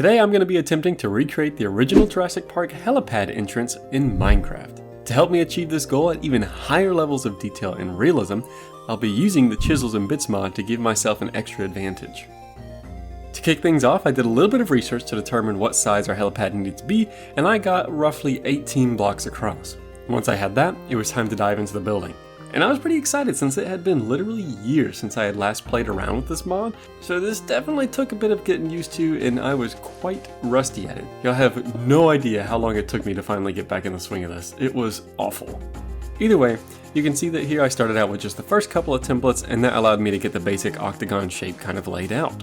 Today I'm going to be attempting to recreate the original Jurassic Park helipad entrance in Minecraft. To help me achieve this goal at even higher levels of detail and realism, I'll be using the Chisels Bits mod to give myself an extra advantage. To kick things off, I did a little bit of research to determine what size our helipad needed to be, and I got roughly 18 blocks across. Once I had that, it was time to dive into the building. And I was pretty excited since it had been literally years since I had last played around with this mod, so this definitely took a bit of getting used to and I was quite rusty at it. Y'all have no idea how long it took me to finally get back in the swing of this. It was awful. Either way, you can see that here I started out with just the first couple of templates and that allowed me to get the basic octagon shape kind of laid out.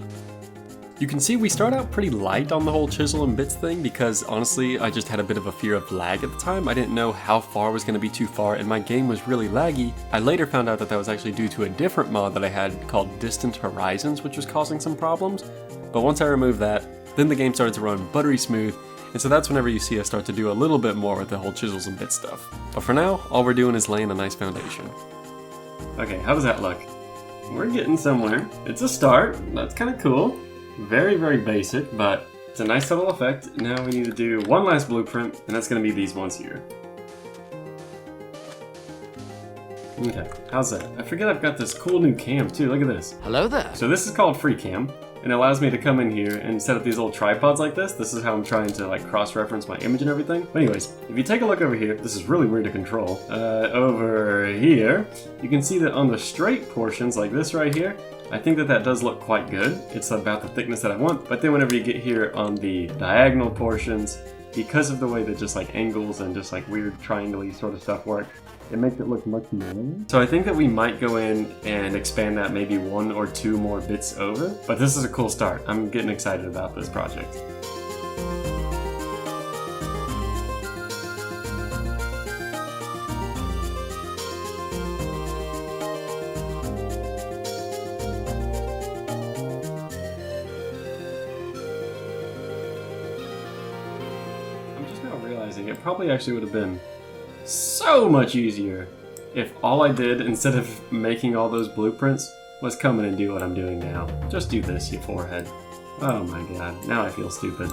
You can see we start out pretty light on the whole chisel and bits thing because honestly I just had a bit of a fear of lag at the time. I didn't know how far was going to be too far and my game was really laggy. I later found out that was actually due to a different mod that I had called Distant Horizons, which was causing some problems. But once I removed that, then the game started to run buttery smooth, and so that's whenever you see us start to do a little bit more with the whole chisels and bits stuff. But for now, all we're doing is laying a nice foundation. Okay, how does that look? We're getting somewhere. It's a start. That's kind of cool. Very, very basic, but it's a nice little effect. Now we need to do one last blueprint, and that's going to be these ones here. Okay, how's that? I forget I've got this cool new cam too, look at this. Hello there. So this is called Free Cam, and it allows me to come in here and set up these little tripods like this. This is how I'm trying to like cross-reference my image and everything. But anyways, if you take a look over here, this is really weird to control. Over here, you can see that on the straight portions like this right here, I think that does look quite good. It's about the thickness that I want, but then whenever you get here on the diagonal portions, because of the way that just like angles and just like weird triangle-y sort of stuff work, it makes it look much more. So I think that we might go in and expand that maybe 1 or 2 more bits over, but this is a cool start. I'm getting excited about this project. Realizing it probably actually would have been so much easier if all I did instead of making all those blueprints was come in and do what I'm doing now. Just do this, you forehead. Oh my god, now I feel stupid.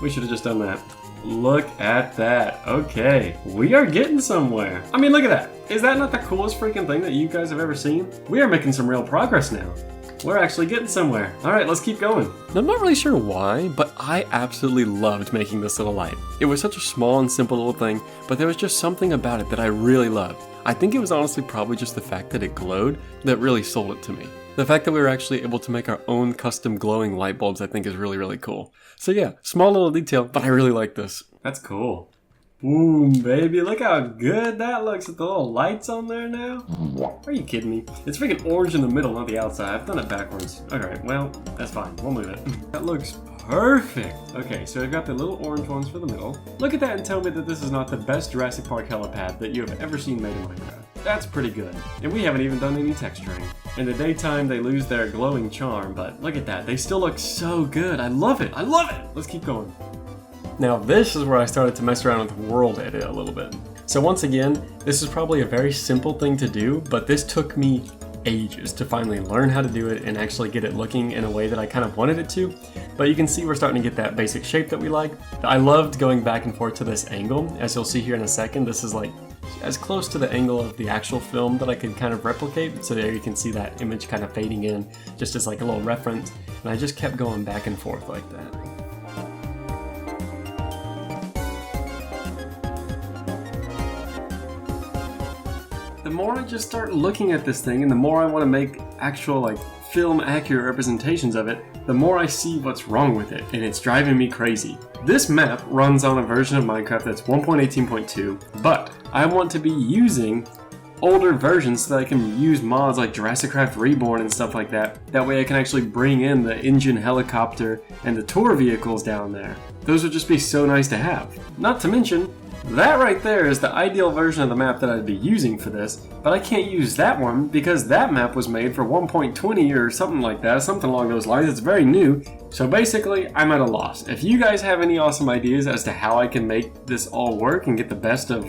We should have just done that. Look at that. Okay, we are getting somewhere. I mean, look at that. Is that not the coolest freaking thing that you guys have ever seen? We are making some real progress now. We're actually getting somewhere. Alright, let's keep going. I'm not really sure why, but I absolutely loved making this little light. It was such a small and simple little thing, but there was just something about it that I really loved. I think it was honestly probably just the fact that it glowed that really sold it to me. The fact that we were actually able to make our own custom glowing light bulbs I think is really, really cool. So yeah, small little detail, but I really like this. That's cool. Boom, baby, look how good that looks with the little lights on there now. Are you kidding me? It's freaking orange in the middle, not the outside. I've done it backwards. Alright, well, that's fine. We'll move it. That looks perfect. Okay, so I've got the little orange ones for the middle. Look at that and tell me that this is not the best Jurassic Park helipad that you have ever seen made in Minecraft. That's pretty good. And we haven't even done any texturing. In the daytime, they lose their glowing charm, but look at that. They still look so good. I love it. I love it. Let's keep going. Now this is where I started to mess around with world edit a little bit. So once again, this is probably a very simple thing to do, but this took me ages to finally learn how to do it and actually get it looking in a way that I kind of wanted it to. But you can see we're starting to get that basic shape that we like. I loved going back and forth to this angle. As you'll see here in a second, this is like as close to the angle of the actual film that I could kind of replicate. So there you can see that image kind of fading in just as like a little reference. And I just kept going back and forth like that. The more I just start looking at this thing and the more I want to make actual like film accurate representations of it, the more I see what's wrong with it, and it's driving me crazy. This map runs on a version of Minecraft that's 1.18.2, but I want to be using older versions so that I can use mods like Jurassic Park Reborn and stuff like that. That way I can actually bring in the engine helicopter and the tour vehicles down there. Those would just be so nice to have. Not to mention, that right there is the ideal version of the map that I'd be using for this, but I can't use that one because that map was made for 1.20 or something like that, something along those lines. It's very new, so basically I'm at a loss. If you guys have any awesome ideas as to how I can make this all work and get the best of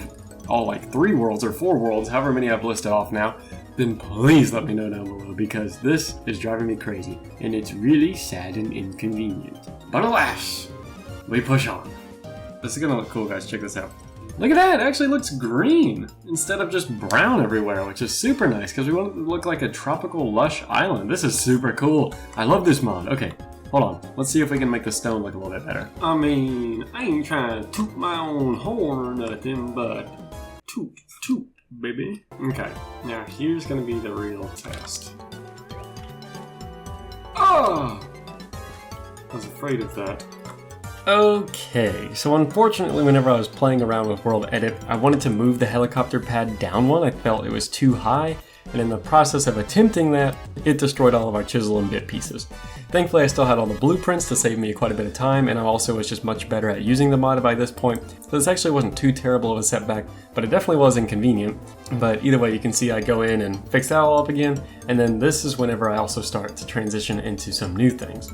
all like 3 worlds or 4 worlds, however many I've listed off now, then please let me know down below because this is driving me crazy and it's really sad and inconvenient. But alas, we push on. This is gonna look cool, guys. Check this out. Look at that! It actually looks green instead of just brown everywhere, which is super nice because we want it to look like a tropical lush island. This is super cool. I love this mod. Okay, hold on. Let's see if we can make the stone look a little bit better. I mean, I ain't trying to toot my own horn or nothing, but toot, toot, baby. Okay, now here's gonna be the real test. Oh! I was afraid of that. Okay, so unfortunately whenever I was playing around with World Edit, I wanted to move the helicopter pad down one. I felt it was too high, and in the process of attempting that, it destroyed all of our chisel and bit pieces. Thankfully I still had all the blueprints to save me quite a bit of time, and I also was just much better at using the mod by this point, so this actually wasn't too terrible of a setback, but it definitely was inconvenient. But either way, you can see I go in and fix that all up again, and then this is whenever I also start to transition into some new things.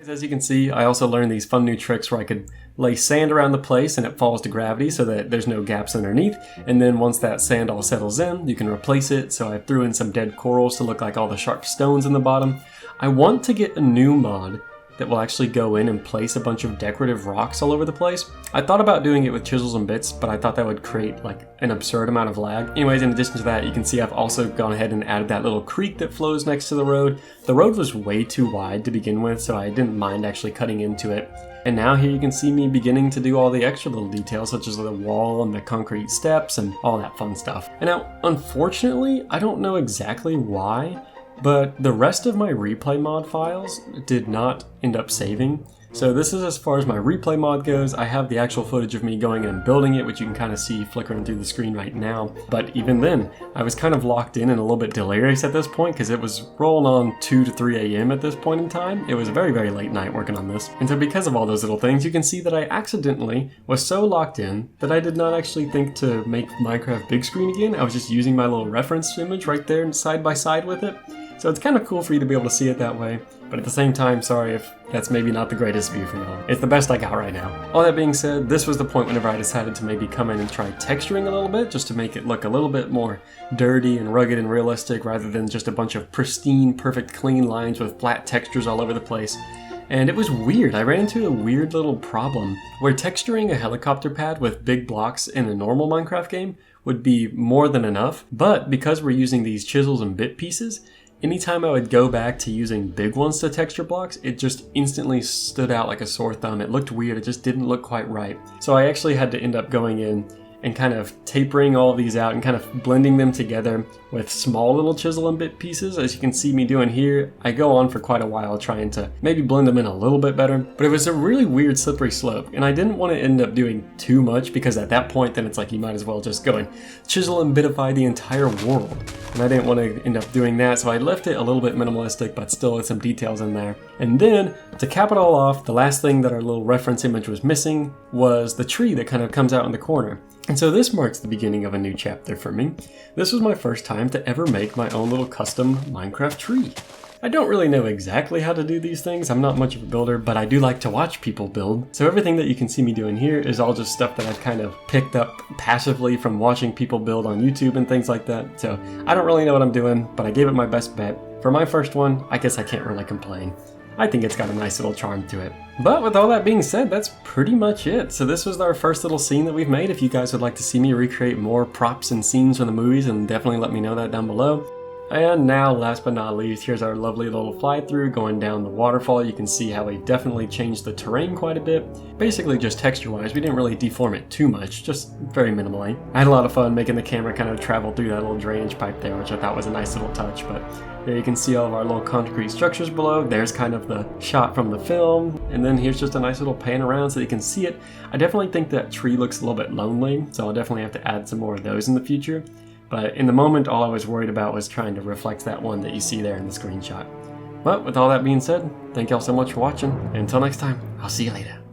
As you can see, I also learned these fun new tricks where I could lay sand around the place and it falls to gravity so that there's no gaps underneath, and then once that sand all settles in, you can replace it. So I threw in some dead corals to look like all the sharp stones in the bottom. I want to get a new mod that will actually go in and place a bunch of decorative rocks all over the place. I thought about doing it with Chisels and Bits, but I thought that would create like an absurd amount of lag. Anyways, in addition to that, you can see I've also gone ahead and added that little creek that flows next to the road. The road was way too wide to begin with, so I didn't mind actually cutting into it. And now here you can see me beginning to do all the extra little details, such as the wall and the concrete steps and all that fun stuff. And now, unfortunately, I don't know exactly why, but the rest of my replay mod files did not end up saving. So this is as far as my replay mod goes. I have the actual footage of me going in and building it, which you can kind of see flickering through the screen right now. But even then, I was kind of locked in and a little bit delirious at this point because it was rolling on 2 to 3 a.m. at this point in time. It was a very, very late night working on this. And so because of all those little things, you can see that I accidentally was so locked in that I did not actually think to make Minecraft big screen again. I was just using my little reference image right there side by side with it. So it's kind of cool for you to be able to see it that way, but at the same time, sorry if that's maybe not the greatest view for y'all. It's the best I got right now. All that being said, this was the point whenever I decided to maybe come in and try texturing a little bit, just to make it look a little bit more dirty and rugged and realistic, rather than just a bunch of pristine, perfect, clean lines with flat textures all over the place. And it was weird. I ran into a weird little problem where texturing a helicopter pad with big blocks in a normal Minecraft game would be more than enough, but because we're using these chisels and bit pieces, anytime I would go back to using big ones to texture blocks, it just instantly stood out like a sore thumb. It looked weird, it just didn't look quite right. So I actually had to end up going in and kind of tapering all of these out and kind of blending them together with small little chisel and bit pieces. As you can see me doing here, I go on for quite a while trying to maybe blend them in a little bit better, but it was a really weird slippery slope, and I didn't want to end up doing too much because at that point then it's like you might as well just go and chisel and bitify the entire world, and I didn't want to end up doing that, so I left it a little bit minimalistic but still with some details in there. And then to cap it all off, the last thing that our little reference image was missing was the tree that kind of comes out in the corner. And so this marks the beginning of a new chapter for me. This was my first time to ever make my own little custom Minecraft tree. I don't really know exactly how to do these things. I'm not much of a builder, but I do like to watch people build. So everything that you can see me doing here is all just stuff that I've kind of picked up passively from watching people build on YouTube and things like that. So I don't really know what I'm doing, but I gave it my best bet. For my first one, I guess I can't really complain. I think it's got a nice little charm to it. But with all that being said, that's pretty much it. So this was our first little scene that we've made. If you guys would like to see me recreate more props and scenes from the movies, then definitely let me know that down below. And now, last but not least, here's our lovely little fly through going down the waterfall. You can see how we definitely changed the terrain quite a bit. Basically just texture-wise, we didn't really deform it too much, just very minimally. I had a lot of fun making the camera kind of travel through that little drainage pipe there, which I thought was a nice little touch. But there you can see all of our little concrete structures below. There's kind of the shot from the film. And then here's just a nice little pan around so you can see it. I definitely think that tree looks a little bit lonely, so I'll definitely have to add some more of those in the future. But in the moment, all I was worried about was trying to reflect that one that you see there in the screenshot. But with all that being said, thank y'all so much for watching, and until next time, I'll see you later.